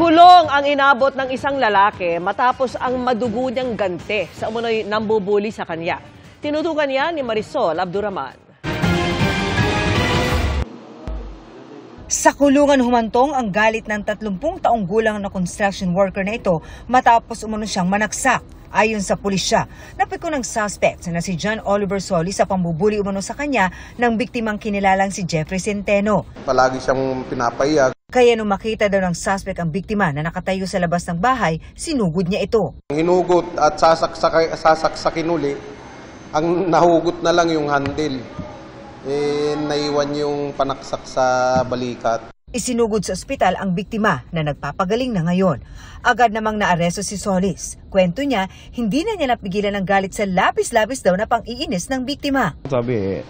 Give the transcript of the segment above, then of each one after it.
Kulong ang inabot ng isang lalaki matapos ang madugo niyang ganti sa umunoy nambubuli sa kanya. Tinutukan niya ni Marisol Abduraman. Sa kulungan humantong ang galit ng 30 taong gulang na construction worker na ito matapos umano siyang manaksak. Ayon sa pulisya, napiko ng suspect na si John Oliver Solis sa pambubuli umano sa kanya ng biktimang kinilalang si Jeffrey Centeno. Palagi siyang pinapaiyak. Kaya nung makita daw ng suspect ang biktima na nakatayo sa labas ng bahay, sinugod niya ito. Hinugot at sasaksakin uli, ang nahugot na lang yung handle. Naiwan yung panaksak sa balikat. Isinugod sa ospital ang biktima na nagpapagaling na ngayon. Agad namang naaresto si Solis. Kwento niya, hindi na niya napigilan ng galit sa labis-labis daw na pang-iinis ng biktima. Sabi,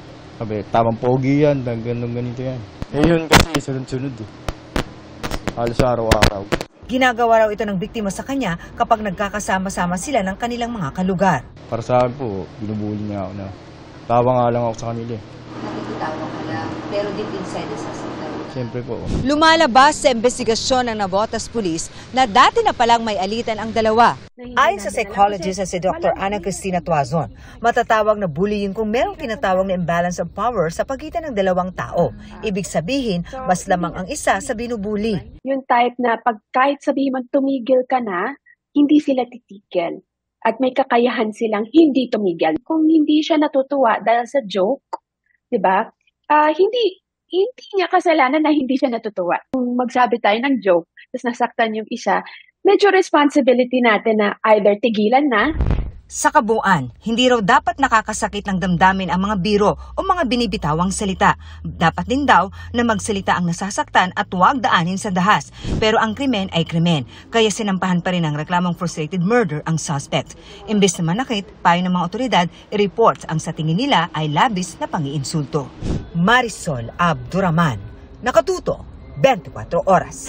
tamang pogi yan, ganito yan. Yun kasi sunod-sunod eh. Halos araw-araw. Ginagawa raw ito ng biktima sa kanya kapag nagkakasama-sama sila ng kanilang mga kalugar. Para sa akin po, binubuli niya ako na tawa nga lang ako sa kanila eh. Nakikitawa ka lang, pero deep inside is Siyempre po. Lumalabas sa investigasyon ng Navotas Police na dati na palang may alitan ang dalawa. Ayon sa psychologist na si Dr. Ana Cristina Tuazon, matatawag na bullying kung merong tinatawag na imbalance of power sa pagitan ng dalawang tao. Ibig sabihin, mas lamang ang isa sa binubuli. Yung type na pag kahit sabihin mo tumigil ka na, hindi sila titigil. At may kakayahan silang hindi tumigil. Kung hindi siya natutuwa dahil sa joke, di ba? Hindi niya kasalanan na hindi siya natutuwa. Kung magsabi tayo ng joke, tapos nasaktan yung isa, medyo responsibility natin na either tigilan na. Sa kabuuan, hindi raw dapat nakakasakit ng damdamin ang mga biro o mga binibitawang salita. Dapat din daw na magsalita ang nasasaktan at huwag daanin sa dahas. Pero ang krimen ay krimen, kaya sinampahan pa rin ng reklamong frustrated murder ang suspect. Imbes na manakit, payo ng mga otoridad, i-report ang sa tingin nila ay labis na pang-iinsulto. Marisol Abduraman, Nakatuto, 24 Oras.